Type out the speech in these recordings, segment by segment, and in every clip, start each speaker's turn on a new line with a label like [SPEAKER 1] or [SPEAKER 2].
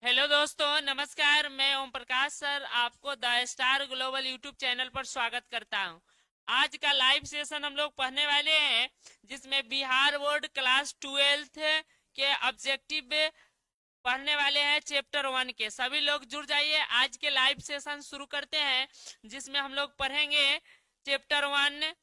[SPEAKER 1] Hello दोस्तों, नमस्कार। मैं ओम प्रकाश सर आपको the star global YouTube channel पर स्वागत करता हूं। आज का लाइव सेशन हम लोग पढ़ने वाले हैं, जिसमें बिहार बोर्ड क्लास 12th के ऑब्जेक्टिव पढ़ने वाले हैं चैप्टर 1 के। सभी लोग जुड़ जाइए, आज के लाइव सेशन शुरू करते हैं, जिसमें हम लोग पढ़ेंगे चैप्टर 1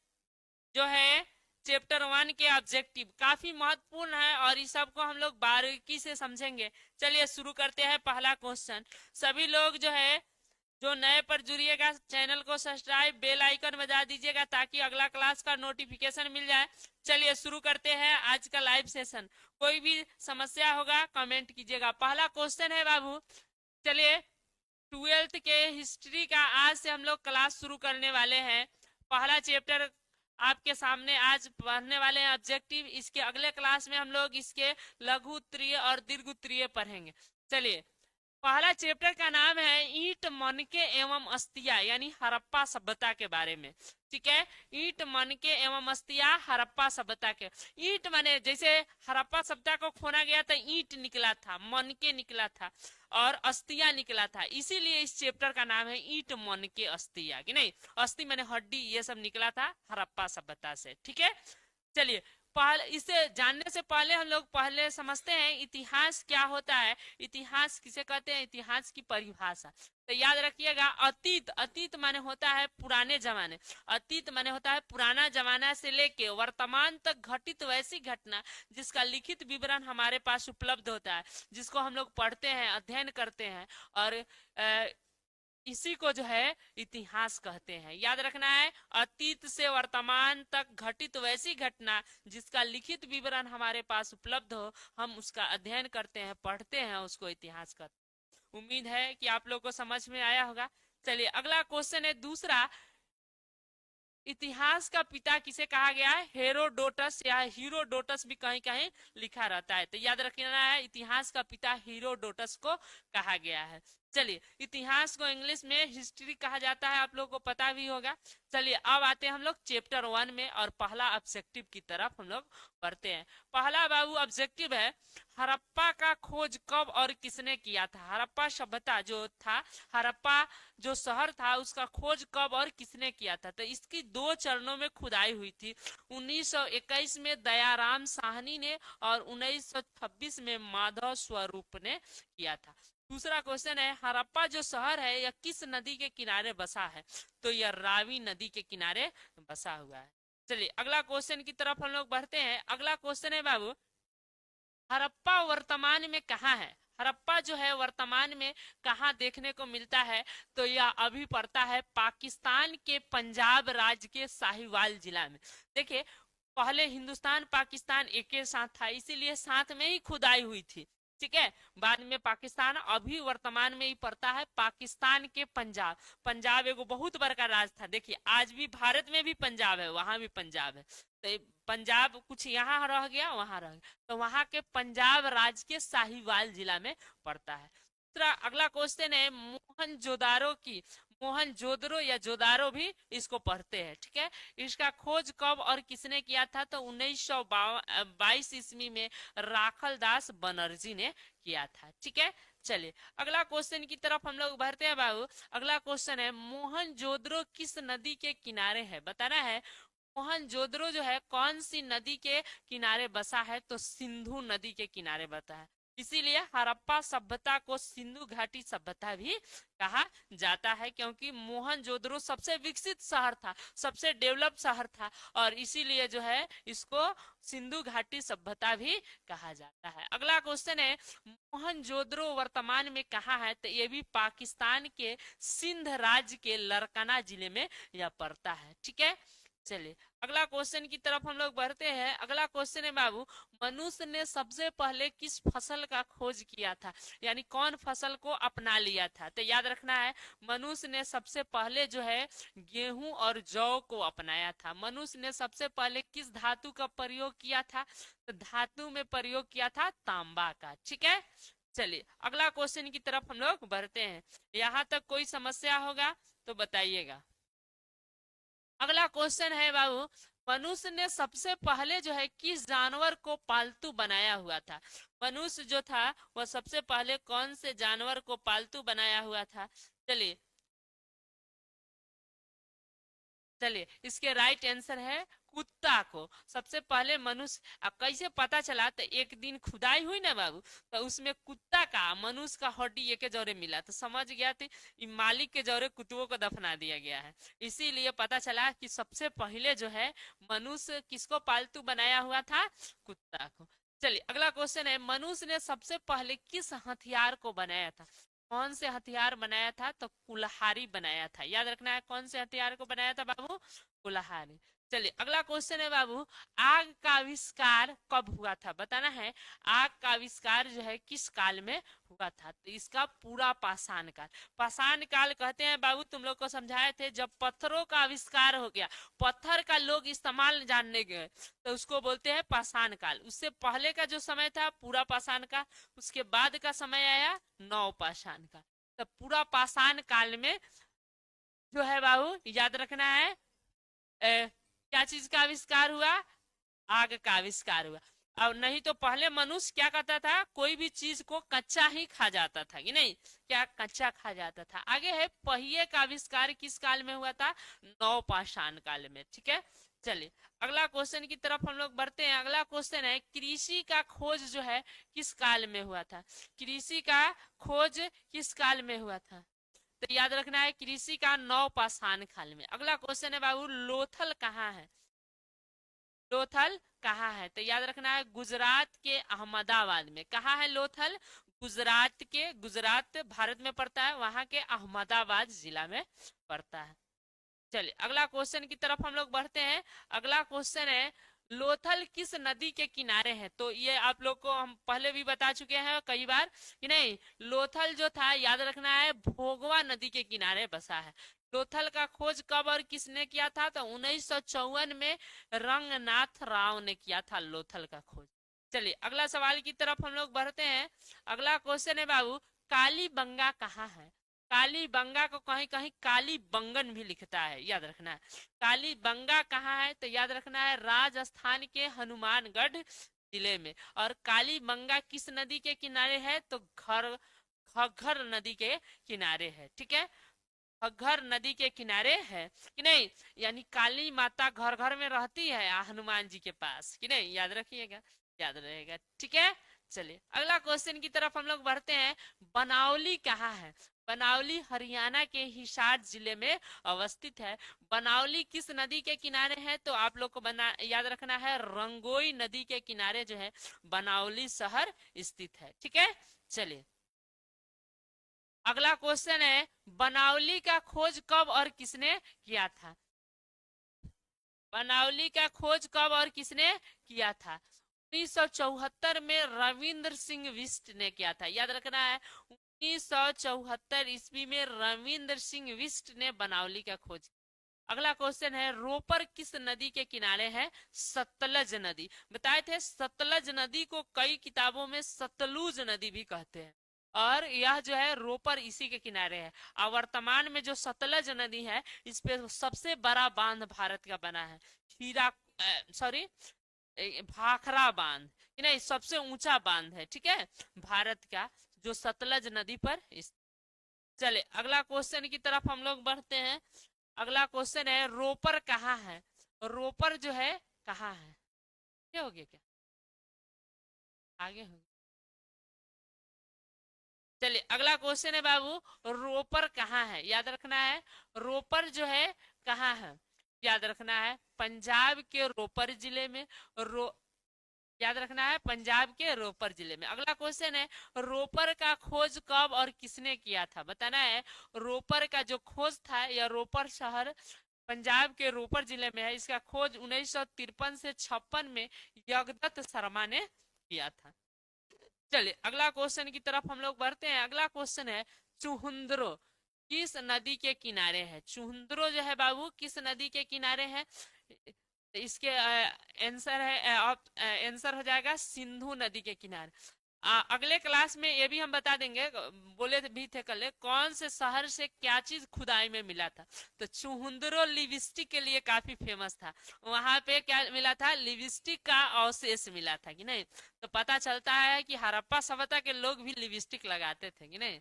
[SPEAKER 1] जो है। चैप्टर 1 के ऑब्जेक्टिव काफी महत्वपूर्ण है और इस सब को हम लोग बारीकी से समझेंगे। चलिए शुरू करते हैं। पहला क्वेश्चन, सभी लोग जो है, जो नए पर जुड़िएगा, चैनल को सब्सक्राइब, बेल आइकन बजा दीजिएगा ताकि अगला क्लास का नोटिफिकेशन मिल जाए। चलिए शुरू करते हैं आज का लाइव सेशन। कोई भी समस्या होगा कमेंट कीजिएगा। पहला क्वेश्चन है बाबू, चलिए 12th के हिस्ट्री का आज से हम लोग क्लास शुरू करने वाले हैं। पहला चैप्टर आपके सामने आज पढ़ने वाले हैं ऑब्जेक्टिव। इसके अगले क्लास में हम लोग इसके लघु उत्तरीय और दीर्घ उत्तरीय पढ़ेंगे। चलिए, पहला चैप्टर का नाम है ईंट मनके एवं अस्तिया, यानी हड़प्पा सभ्यता के बारे में। ठीक है, ईंट मनके एवं अस्तिया हड़प्पा सभ्यता के। ईंट माने जैसे हड़प्पा सभ्यता को खोना गया था, ईंट निकला था, मनके निकला था और अस्तिया निकला था, इसीलिए इस चैप्टर का नाम है ईंट मनके अस्तिया। कि नहीं, अस्थि माने हड्डी, ये सब निकला था हड़प्पा सभ्यता से। ठीक है, चलिए पहले इसे जानने से पहले हम लोग पहले समझते हैं इतिहास क्या होता है। इतिहास किसे कहते हैं, इतिहास की परिभाषा। तो याद रखिएगा, अतीत, अतीत माने होता है पुराने जमाने। अतीत माने होता है पुराना जमाना से लेके वर्तमान तक घटित वैसी घटना जिसका लिखित विवरण हमारे पास उपलब्ध होता है, जिसको हम लोग पढ़ते हैं, अध्ययन करते हैं, और इसी को जो है इतिहास कहते हैं। याद रखना है, अतीत से वर्तमान तक घटित वैसी घटना जिसका लिखित विवरण हमारे पास उपलब्ध हो, हम उसका अध्ययन करते हैं, पढ़ते हैं, उसको इतिहास कहते हैं। उम्मीद है कि आप लोग को समझ में आया होगा। चलिए अगला क्वेश्चन है दूसरा, इतिहास का पिता किसे कहा गया है? हेरोडोटस या हीरोडोटस भी कहीं कहीं लिखा रहता है, तो याद रखना है इतिहास का पिता हीरोडोटस को कहा गया है। चलिए, इतिहास को इंग्लिश में हिस्ट्री कहा जाता है, आप लोगों को पता भी होगा। चलिए अब आते हैं हम लोग चैप्टर 1 में और पहला ऑब्जेक्टिव की तरफ हम लोग पढ़ते हैं। पहला बाबू ऑब्जेक्टिव है, हड़प्पा का खोज कब और किसने किया था? हड़प्पा सभ्यता जो था, हड़प्पा जो शहर था, उसका खोज कब और किसने किया था? तो इसकी 2 चरणों में खुदाई हुई थी। 1921 में दयाराम साहनी ने और 1926 में माधव स्वरूप ने किया था। दूसरा क्वेश्चन है, हड़प्पा जो शहर है यह किस नदी के किनारे बसा है? तो यह रावी नदी के किनारे बसा हुआ है। चलिए अगला क्वेश्चन की तरफ हम लोग बढ़ते हैं। अगला क्वेश्चन है बाबू, हड़प्पा वर्तमान में कहाँ है? हड़प्पा जो है वर्तमान में कहाँ देखने को मिलता है? तो यह अभी पड़ता है पाकिस्तान के पंजाब राज्य के साहिवाल जिला में। देखिए, पहले हिंदुस्तान पाकिस्तान एक के साथ था, इसीलिए साथ में ही खुदाई हुई थी। ठीक है, बाद में पाकिस्तान, अभी वर्तमान में ही पड़ता है पाकिस्तान के पंजाब। पंजाब एगो बहुत बड़का राज था। देखिए, आज भी भारत में भी पंजाब है, वहां भी पंजाब है। तो पंजाब कुछ यहाँ रह गया, वहां रह गया, तो वहां के पंजाब राज्य के साहिवाल जिला में पड़ता है। दूसरा अगला क्वेश्चन है, मोहनजोदारो की, मोहनजोदड़ो या जोदारो भी इसको पढ़ते हैं। ठीक है, इसका खोज कब और किसने किया था? तो 1922 ईस्वी में राखल दास बनर्जी ने किया था। ठीक है, चलिए अगला क्वेश्चन की तरफ हम लोग बढ़ते हैं बाबू। अगला क्वेश्चन है, मोहनजोदड़ो किस नदी के किनारे है? बताना है मोहनजोदड़ो जो है कौन सी नदी के किनारे बसा है? तो सिंधु नदी के किनारे बसा है। इसीलिए हड़प्पा सभ्यता को सिंधु घाटी सभ्यता भी कहा जाता है, क्योंकि मोहनजोदड़ो सबसे विकसित शहर था, सबसे डेवलप शहर था, और इसीलिए जो है इसको सिंधु घाटी सभ्यता भी कहा जाता है। अगला क्वेश्चन है, मोहनजोदड़ो वर्तमान में कहाँ है? तो ये भी पाकिस्तान के सिंध राज्य के लरकाना जिले में यह पड़ता है। ठीक है, चलिए अगला क्वेश्चन की तरफ हम लोग बढ़ते हैं। अगला क्वेश्चन है बाबू, मनुष्य ने सबसे पहले किस फसल का खोज किया था? यानी कौन फसल को अपना लिया था? तो याद रखना है, मनुष्य ने सबसे पहले जो है गेहूं और जौ को अपनाया था। मनुष्य ने सबसे पहले किस धातु का प्रयोग किया था? तो धातु में प्रयोग किया था तांबा का। ठीक है, चलिए अगला क्वेश्चन की तरफ हम लोग बढ़ते हैं। यहाँ तक कोई समस्या होगा तो बताइएगा। अगला क्वेश्चन है बाबू, मनुष्य ने सबसे पहले जो है किस जानवर को पालतू बनाया हुआ था? मनुष्य जो था वह सबसे पहले कौन से जानवर को पालतू बनाया हुआ था? चलिए चलिए, इसके राइट आंसर है कुत्ता को। सबसे पहले मनुष्य, अब कैसे पता चला? तो एक दिन खुदाई हुई ना बाबू, तो उसमें कुत्ता का मनुष्य का हड्डी एक जौरे मिला, तो समझ गया थे मालिक के जौरे कुत्तों को दफना दिया गया है। इसीलिए पता चला कि सबसे पहले जो है मनुष्य किसको पालतू बनाया हुआ था? कुत्ता को। चलिए अगला क्वेश्चन है, मनुष्य ने सबसे पहले किस हथियार को बनाया था? कौन से हथियार बनाया था? तो कुल्हाड़ी बनाया था। याद रखना है कौन से हथियार को बनाया था बाबू? कुल्हाड़ी। चलिए अगला क्वेश्चन है बाबू, आग का आविष्कार कब हुआ था? बताना है आग का आविष्कार जो है किस काल में हुआ था? तो इसका पूरा पाषाण काल। पाषाण काल कहते हैं बाबू, तुम लोग को समझाए थे, जब पत्थरों का आविष्कार हो गया, पत्थर का लोग इस्तेमाल जानने गए, तो उसको बोलते हैं पाषाण काल। उससे पहले का जो समय था पूरा पाषाण का, उसके बाद का समय आया नौ पाषाण का। तो पूरा पाषाण काल में जो है बाबू याद रखना है क्या चीज का आविष्कार हुआ? आग का आविष्कार हुआ। और नहीं तो पहले मनुष्य क्या करता था? कोई भी चीज को कच्चा ही खा जाता था कि नहीं? क्या कच्चा खा जाता था? आगे है पहिए का आविष्कार किस काल में हुआ था? नौ पाषाण काल में। ठीक है, चलिए अगला क्वेश्चन की तरफ हम लोग बढ़ते हैं। अगला क्वेश्चन है, कृषि का खोज जो है किस काल में हुआ था? कृषि का खोज किस काल में हुआ था? तो याद रखना है कृषि का नौ पाषाण काल में। अगला क्वेश्चन है बाबू, लोथल कहाँ है? लोथल कहाँ है? तो याद रखना है गुजरात के अहमदाबाद में। कहाँ है लोथल? गुजरात के, गुजरात भारत में पड़ता है, वहां के अहमदाबाद जिला में पड़ता है। चलिए अगला क्वेश्चन की तरफ हम लोग बढ़ते हैं। अगला क्वेश्चन है, लोथल किस नदी के किनारे है? तो ये आप लोग को हम पहले भी बता चुके हैं कई बार कि नहीं, लोथल जो था याद रखना है भोगवा नदी के किनारे बसा है। लोथल का खोज कब और किसने किया था? तो 1954 में रंगनाथ राव ने किया था लोथल का खोज। चलिए अगला सवाल की तरफ हम लोग बढ़ते हैं। अगला क्वेश्चन है बाबू, काली बंगा कहाँ है? काली बंगा को कहीं कहीं काली बंगन भी लिखता है, याद रखना है। काली बंगा कहाँ है? तो याद रखना है राजस्थान के हनुमानगढ़ जिले में। और काली बंगा किस नदी के किनारे है? तो घग्गर नदी के किनारे है। ठीक है, घग्गर नदी के किनारे है कि नहीं? यानी काली माता घर घर में रहती है हनुमान जी के पास कि नहीं? याद रखिएगा, याद रहेगा। ठीक है, चलिए अगला क्वेश्चन की तरफ हम लोग बढ़ते हैं। बनावली कहाँ है? बनावली हरियाणा के हिसार जिले में अवस्थित है। बनावली किस नदी के किनारे है? तो आप लोग को बना याद रखना है रंगोई नदी के किनारे जो है बनावली शहर स्थित है। ठीक है, चलिए अगला क्वेश्चन है, बनावली का खोज कब और किसने किया था? बनावली का खोज कब और किसने किया था? 1974 में रविंद्र सिंह बिष्ट ने किया था। याद रखना है 1974 ईस्वी में रविंद्र सिंह बिष्ट ने बनावली का खोज। अगला क्वेश्चन है, रोपर किस नदी के किनारे है? सतलज नदी। बताए थे सतलज नदी को कई किताबों में सतलुज नदी भी कहते हैं, और यह जो है रोपर इसी के किनारे है। और वर्तमान में जो सतलज नदी है इस पे सबसे बड़ा बांध भारत का बना है, खीरा सॉरी भाखरा बांध कि नहीं, सबसे ऊंचा बांध है। ठीक है, भारत का जो सतलज नदी पर चले अगला क्वेश्चन की तरफ हम लोग बढ़ते हैं। अगला क्वेश्चन है, रोपर कहाँ है? रोपर जो है कहाँ है? क्या हो गया क्या? आगे हो? चलिए अगला क्वेश्चन है बाबू, रोपर कहाँ है? याद रखना है रोपर जो है कहाँ है? याद रखना है पंजाब के रोपर जिले में। रो याद रखना है पंजाब के रोपर जिले में। अगला क्वेश्चन है, रोपर का खोज कब और किसने किया था? बताना है रोपर का जो खोज था, या रोपर शहर पंजाब के रोपर जिले में है, इसका खोज 1953 से 56 में जगदत्त शर्मा ने किया था। चलिए अगला क्वेश्चन की तरफ हम लोग बढ़ते हैं। अगला क्वेश्चन है, चुहंद्रो किस नदी के किनारे है? चुहंद्रो जो है बाबू किस नदी के किनारे है? इसके आंसर है आंसर हो जाएगा सिंधु नदी के किनारे। अगले क्लास में ये भी हम बता देंगे, बोले भी थे कल, कौन से शहर से क्या चीज खुदाई में मिला था। तो चुहुंदरो लिविस्टिक के लिए काफी फेमस था। वहां पे क्या मिला था, लिविस्टिक का अवशेष मिला था कि नहीं। तो पता चलता है कि हड़प्पा सभ्यता के लोग भी लिविस्टिक लगाते थे कि नहीं।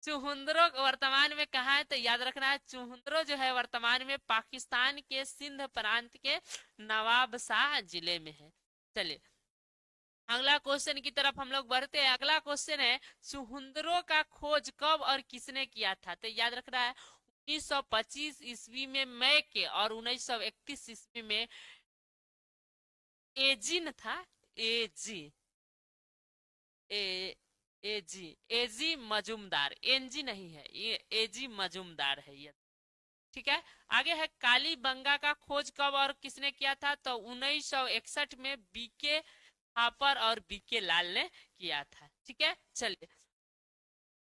[SPEAKER 1] चुहुंदरो वर्तमान में कहाँ है, तो याद रखना है चुहुंदरो जो है वर्तमान में पाकिस्तान के सिंध प्रांत के नवाबशाह जिले में है। चलिए अगला क्वेश्चन की तरफ हम लोग बढ़ते हैं। अगला क्वेश्चन है चुहुंदरो का खोज कब और किसने किया था। तो याद रखना है 1925 ईस्वी में मई के और 1931 ईस्वी में एजिन था। एजी ए एजी एजी मजूमदार, एनजी नहीं है ये, एजी मजूमदार है ये। ठीक है। आगे है काली बंगा का खोज कब और किसने किया था। तो 1961 में बीके थापर और बीके लाल ने किया था। ठीक है। चलिए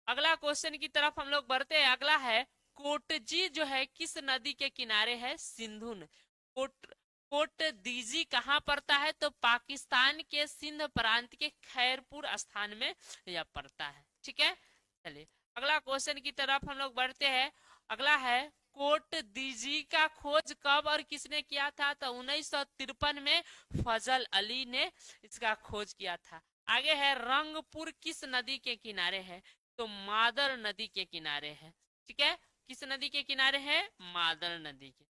[SPEAKER 1] अगला क्वेश्चन की तरफ हम लोग बढ़ते हैं। अगला है कोटजी जो है किस नदी के किनारे है। सिंधु न- कोट कोटदीजी कहाँ पड़ता है। तो पाकिस्तान के सिंध प्रांत के खैरपुर स्थान में यह पड़ता है। ठीक है। चलिए अगला क्वेश्चन की तरफ हम लोग बढ़ते हैं। अगला है कोटदीजी का खोज कब और किसने किया था। तो 1953 में फजल अली ने इसका खोज किया था। आगे है रंगपुर किस नदी के किनारे है। तो मादर नदी के किनारे है। ठीक है। किस नदी के किनारे है, मादर नदी के।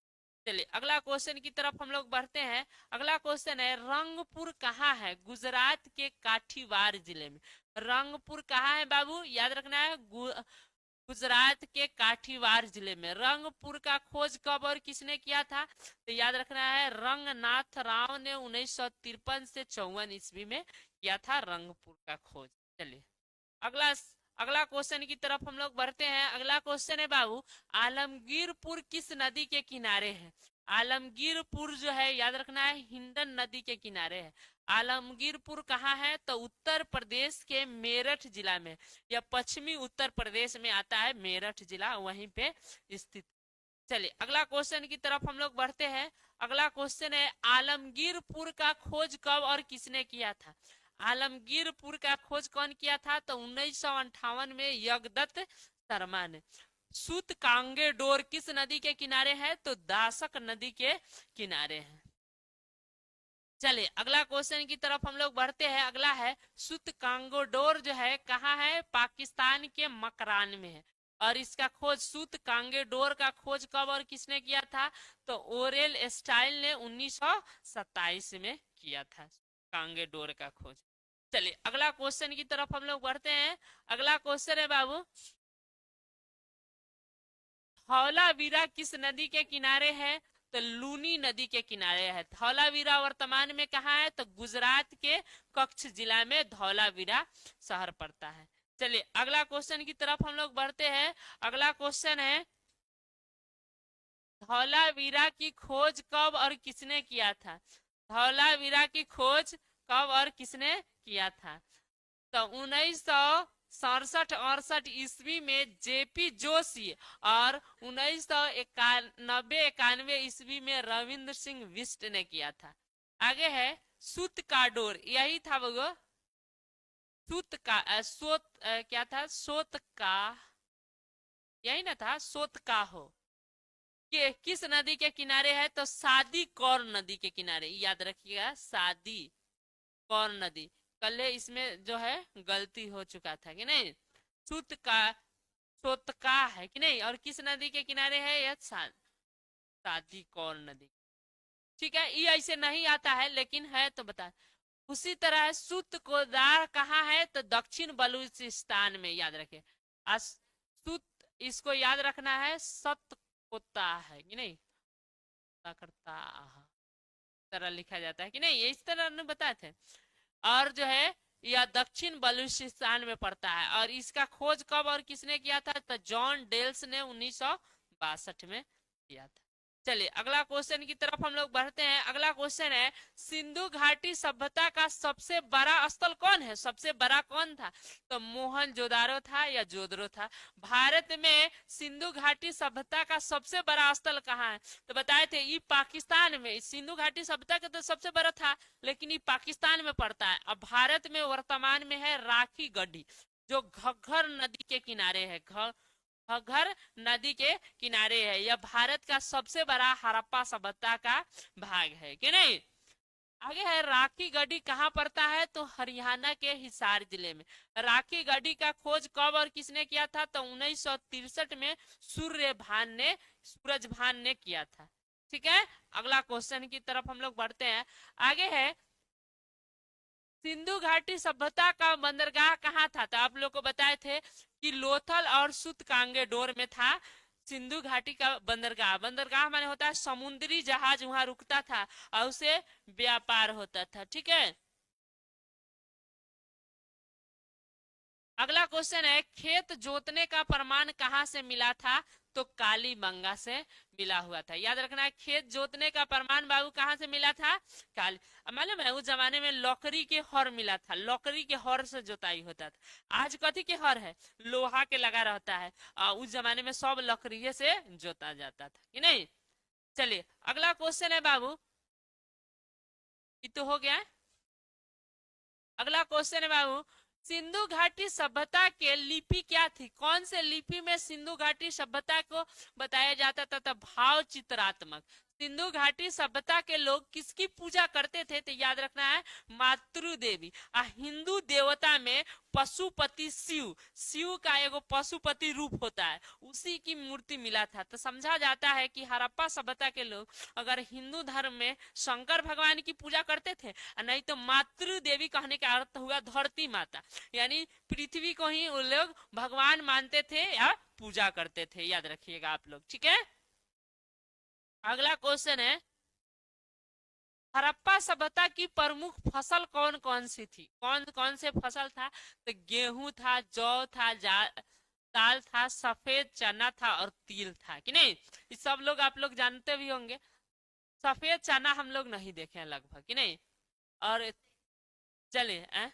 [SPEAKER 1] चलिए अगला क्वेश्चन की तरफ हम लोग बढ़ते हैं। अगला क्वेश्चन है रंगपुर कहाँ है। गुजरात के काठीवाड़ जिले में। रंगपुर कहाँ है बाबू, याद रखना है गुजरात के काठीवाड़ जिले में। रंगपुर का खोज कब और किसने किया था। तो याद रखना है रंगनाथ राव ने 1953 से 54 ईस्वी में किया था रंगपुर का खोज। चलिए अगला अगला क्वेश्चन की तरफ हम लोग बढ़ते हैं। अगला क्वेश्चन है बाबू आलमगीरपुर किस नदी के किनारे है। आलमगीरपुर जो है याद रखना है हिंडन नदी के किनारे है। आलमगीरपुर कहाँ है, तो उत्तर प्रदेश के मेरठ जिला में, या पश्चिमी उत्तर प्रदेश में आता है मेरठ जिला, वहीं पे स्थित। चलिए अगला क्वेश्चन की तरफ हम लोग बढ़ते हैं। अगला क्वेश्चन है आलमगीरपुर का खोज कब और किसने किया था। आलमगीरपुर का खोज कौन किया था, तो 1958 में यज्ञदत्त शर्मा ने। सूत कांगे डोर किस नदी के किनारे है, तो दासक नदी के किनारे है। चलिए अगला क्वेश्चन की तरफ हम लोग बढ़ते हैं। अगला है सुत कांगोडोर जो है कहाँ है, पाकिस्तान के मकरान में है। और इसका खोज सूत कांगेडोर का खोज कब और किसने किया था, तो ओरेल स्टाइल ने 1927 में किया था कांगेडोर का खोज। चलिए अगला क्वेश्चन की तरफ हम लोग बढ़ते हैं। अगला क्वेश्चन है बाबू धौलावीरा किस नदी के किनारे है, तो लूनी नदी के किनारे है। धौलावीरा वर्तमान में कहाँ है, तो गुजरात के कच्छ जिला में धौलावीरा शहर पड़ता है। चलिए अगला क्वेश्चन की तरफ हम लोग बढ़ते हैं। अगला क्वेश्चन है धौलावीरा की खोज कब और किसने किया था। धौलावीरा की खोज कब और किसने किया था, तो 1967 ईस्वी में जेपी जोशी और 1991 ईस्वी में रविंद्र सिंह बिष्ट ने किया था। आगे है सूत का डोर, यही था वो सूत का क्या था, सोत का, यही ना था, सोत का हो कि किस नदी के किनारे है, तो सादी कौर नदी के किनारे। याद रखिएगा सादी कौर नदी। कल इसमें जो है गलती हो चुका था कि नहीं। सुत का सोतका है कि नहीं, और किस नदी के किनारे है, यह सादी कौर नदी। ठीक है, ये ऐसे नहीं आता है लेकिन है तो बता। उसी तरह सुत कोदार कहाँ है, तो दक्षिण बलूचिस्तान में। याद रखे सुत, इसको याद रखना है सत कोता है कि नहीं, करता तरह लिखा जाता है कि नहीं, ये इस तरह बताए थे। और जो है यह दक्षिण बलूचिस्तान में पड़ता है। और इसका खोज कब और किसने किया था, तो जॉन डेल्स ने 1962 में किया था। चलिए अगला क्वेश्चन की तरफ हम लोग बढ़ते हैं। अगला क्वेश्चन है सिंधु घाटी सभ्यता का सबसे बड़ा स्थल कौन है? सबसे बड़ा कौन था? तो मोहनजोदारो था या जोदड़ो था? भारत में सिंधु घाटी सभ्यता का सबसे बड़ा स्थल कहाँ है? तो बताए थे ये पाकिस्तान में। सिंधु घाटी सभ्यता का तो सबसे बड़ा था, लेकिन ये पाकिस्तान में पड़ता है। अब भारत में वर्तमान में है राखी गढ़ी, जो घग्गर नदी के किनारे है। घग्गर नदी के किनारे है। यह भारत का सबसे बड़ा हड़प्पा सभ्यता का भाग है कि नहीं। आगे है राखी गढ़ी कहाँ पड़ता है? तो हरियाणा के हिसार जिले में। राखी गढ़ी का खोज कब और किसने किया था? तो 1963 में सूरज भान ने किया था। ठीक है, अगला क्वेश्चन की तरफ हम लोग बढ़ते हैं। आगे है सिंधु घाटी सभ्यता का बंदरगाह कहाँ था? तो आप लोग को बताए थे कि लोथल और सूतकांगेडोर में था सिंधु घाटी का बंदरगाह। बंदरगाह माने होता है समुद्री जहाज वहां रुकता था और उसे व्यापार होता था। ठीक है, अगला क्वेश्चन है खेत जोतने का प्रमाण कहाँ से मिला था? तो कालीबंगा से मिला हुआ था। याद रखना है, खेत जोतने का प्रमाण बाबू कहाँ से मिला था? काली। अब मालूम है उस जमाने में लकड़ी के हर मिला था, लकड़ी के हर से जोताई होता था। आज कथी के हर है? लोहा के लगा रहता है। उस जमाने में सब लकड़ी से जोता जाता था कि नहीं। चलिए अगला क्वेश्चन है बाबू, ये तो हो गया। अगला क्वेश्चन है बाबू, सिंधु घाटी सभ्यता के लिपि क्या थी? कौन से लिपि में सिंधु घाटी सभ्यता को बताया जाता था? तो भाव चित्रात्मक। सिंधु घाटी सभ्यता के लोग किसकी पूजा करते थे? तो याद रखना है मातृ देवी। हिंदू देवता में पशुपति शिव, शिव का एगो पशुपति रूप होता है, उसी की मूर्ति मिला था। तो समझा जाता है कि हड़प्पा सभ्यता के लोग अगर हिंदू धर्म में शंकर भगवान की पूजा करते थे, नहीं तो मातृ देवी कहने का अर्थ हुआ धरती माता, यानी पृथ्वी को ही वो लोग भगवान मानते थे या पूजा करते थे। याद रखिएगा आप लोग। ठीक है, अगला क्वेश्चन है हड़प्पा सभ्यता की प्रमुख फसल कौन कौन सी थी? कौन कौन से फसल था? तो गेहूं था, जौ था, दाल था, सफेद चना था और तिल था कि नहीं। ये सब लोग आप लोग जानते भी होंगे। सफेद चना हम लोग नहीं देखे हैं लगभग कि नहीं। और चलिए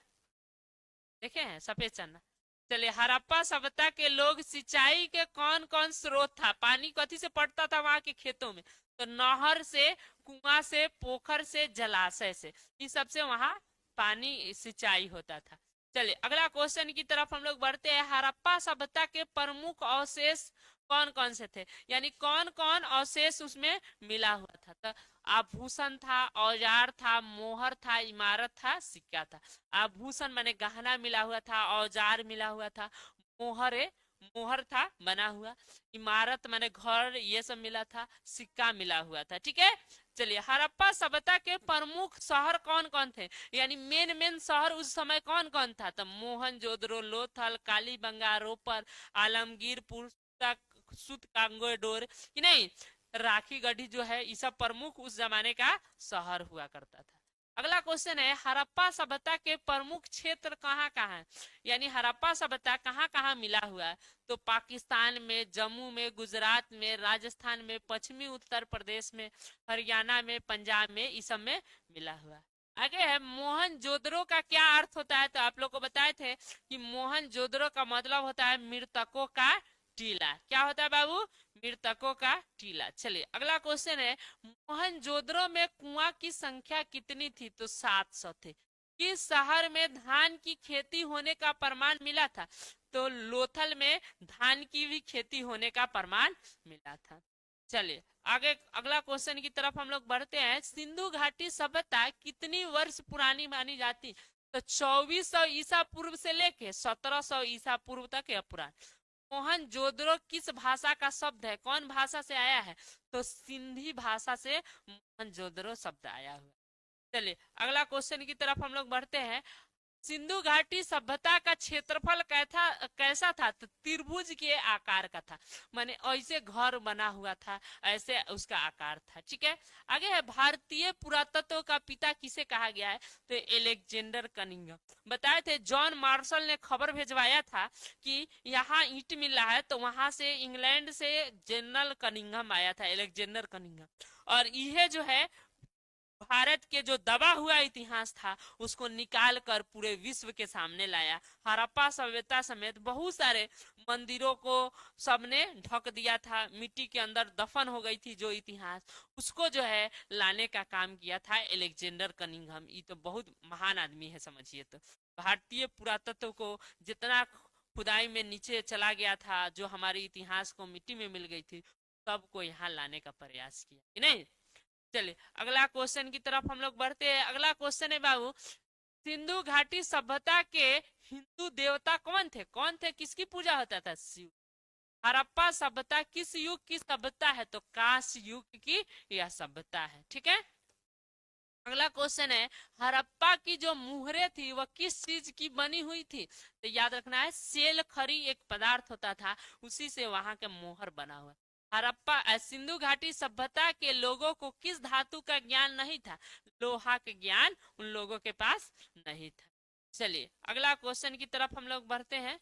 [SPEAKER 1] देखे हैं सफेद चना। चलिए हड़प्पा सभ्यता के लोग सिंचाई के कौन कौन स्रोत था? पानी कथी से पड़ता था वहां के खेतों में? तो नहर से, कुआं से, पोखर से, जलाशय से, इन सबसे वहां पानी सिंचाई होता था। चलिए अगला क्वेश्चन की तरफ हम लोग बढ़ते हैं। हड़प्पा सभ्यता के प्रमुख अवशेष कौन कौन से थे? यानी कौन कौन अवशेष उसमें मिला हुआ था? तो आभूषण था, औजार था, मोहर था, इमारत था, सिक्का था। आभूषण माने गहना मिला हुआ था, औजार मिला हुआ था, मोहर मोहर था बना हुआ, इमारत माने घर ये सब मिला था, सिक्का मिला हुआ था। ठीक है, चलिए हड़प्पा सभ्यता के प्रमुख शहर कौन कौन थे? यानी मेन मेन शहर उस समय कौन कौन था? तो मोहनजोदड़ो, लोथल, कालीबंगा, रोपर, आलमगीरपुर, सूतकांगेडोर कि नहीं, राखी गढ़ी जो है ये सब प्रमुख उस जमाने का शहर हुआ करता था। अगला क्वेश्चन है हड़प्पा सभ्यता के प्रमुख क्षेत्र कहाँ कहाँ है? यानी हड़प्पा सभ्यता कहाँ कहाँ मिला हुआ है? तो पाकिस्तान में, जम्मू में, गुजरात में, राजस्थान में, पश्चिमी उत्तर प्रदेश में, हरियाणा में, पंजाब में, इस सब में मिला हुआ है। आगे है मोहनजोदड़ो का क्या अर्थ होता है? तो आप लोग को बताए थे कि मोहनजोदड़ो का मतलब होता है मृतकों का टीला। क्या होता है बाबू? मृतकों का टीला। चलिए अगला क्वेश्चन है मोहनजोदड़ो में कुआं की संख्या कितनी थी? तो 700 थे। किस शहर में धान की खेती होने का प्रमाण मिला था? तो लोथल में धान की भी खेती होने का प्रमाण मिला था। चलिए आगे अगला क्वेश्चन की तरफ हम लोग बढ़ते हैं। सिंधु घाटी सभ्यता कितनी वर्ष पुरानी मानी जाती? तो 2400 ईसा पूर्व से लेके 1700 ईसा पूर्व तक यह पुरानी। मोहनजोदड़ो किस भाषा का शब्द है? कौन भाषा से आया है? तो सिंधी भाषा से मोहनजोदड़ो शब्द आया हुआ। चलिए अगला क्वेश्चन की तरफ हम लोग बढ़ते हैं। सिंधु घाटी सभ्यता का क्षेत्रफल कैसा था? तो त्रिभुज के आकार का था, माने ऐसे घर बना हुआ था, ऐसे उसका आकार था। ठीक है, आगे है भारतीय पुरातत्व का पिता किसे कहा गया है? तो एलेक्जेंडर कनिंघम। बताए थे जॉन मार्शल ने खबर भेजवाया था कि यहाँ ईंट मिल रहा है, तो वहां से इंग्लैंड से जनरल कनिंघम आया था, एलेक्जेंडर कनिंघम। और यह जो है भारत के जो दबा हुआ इतिहास था उसको निकाल कर पूरे विश्व के सामने लाया। हड़प्पा सभ्यता समेत बहुत सारे मंदिरों को सबने ढक दिया था, मिट्टी के अंदर दफन हो गई थी जो इतिहास, उसको जो है लाने का काम किया था एलेक्जेंडर कनिंघम। ये तो बहुत महान आदमी है, समझिए। तो भारतीय पुरातत्व को जितना खुदाई में नीचे चला गया था, जो हमारे इतिहास को मिट्टी में मिल गई थी, सबको यहाँ लाने का प्रयास किया कि नहीं। चलिए अगला क्वेश्चन की तरफ हम लोग बढ़ते हैं। अगला क्वेश्चन है बाबू, सिंधु घाटी सभ्यता के हिंदू देवता कौन थे? कौन थे, किसकी पूजा होता था? शिव। हड़प्पा सभ्यता किस युग की सभ्यता है? तो कांस युग की यह सभ्यता है। ठीक है, अगला क्वेश्चन है, हड़प्पा की जो मुहरें थी वह किस चीज की बनी हुई थी? तो याद रखना है, सेल खरी एक पदार्थ होता था, उसी से वहां के मोहर बना हुआ। हड़प्पा सिंधु घाटी सभ्यता के लोगों को किस धातु का ज्ञान नहीं था? लोहा के ज्ञान उन लोगों के पास नहीं था। चलिए अगला क्वेश्चन की तरफ हम लोग बढ़ते हैं।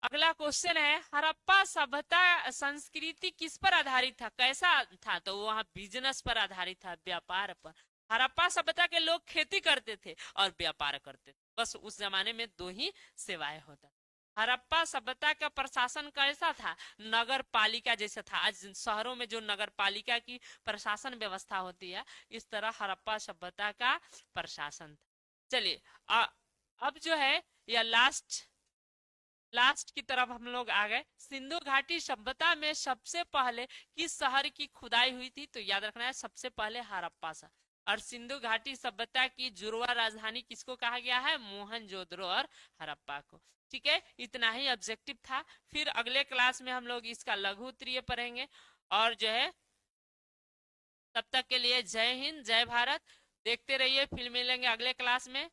[SPEAKER 1] अगला क्वेश्चन है, हड़प्पा सभ्यता संस्कृति किस पर आधारित था? कैसा था? तो वहाँ बिजनेस पर आधारित था, व्यापार पर। हड़प्पा सभ्यता के लोग खेती करते थे और व्यापार करते थे, बस उस जमाने में दो ही सेवाएं होता। हड़प्पा सभ्यता का प्रशासन कैसा था? नगर पालिका जैसा था। आज शहरों में जो नगर पालिका की प्रशासन व्यवस्था होती है, इस तरह हड़प्पा सभ्यता का प्रशासन था। चलिए अब जो है यह लास्ट की तरफ हम लोग आ गए। सिंधु घाटी सभ्यता में सबसे पहले किस शहर की खुदाई हुई थी? तो याद रखना है, सबसे पहले हड़प्पा सा। और सिंधु घाटी सभ्यता की जुड़वा राजधानी किसको कहा गया है? मोहनजोदड़ो और हड़प्पा को। ठीक है, इतना ही ऑब्जेक्टिव था। फिर अगले क्लास में हम लोग इसका लघु उत्तरीय पढ़ेंगे। और जो है तब तक के लिए जय हिंद, जय भारत। देखते रहिए, फिर मिलेंगे अगले क्लास में।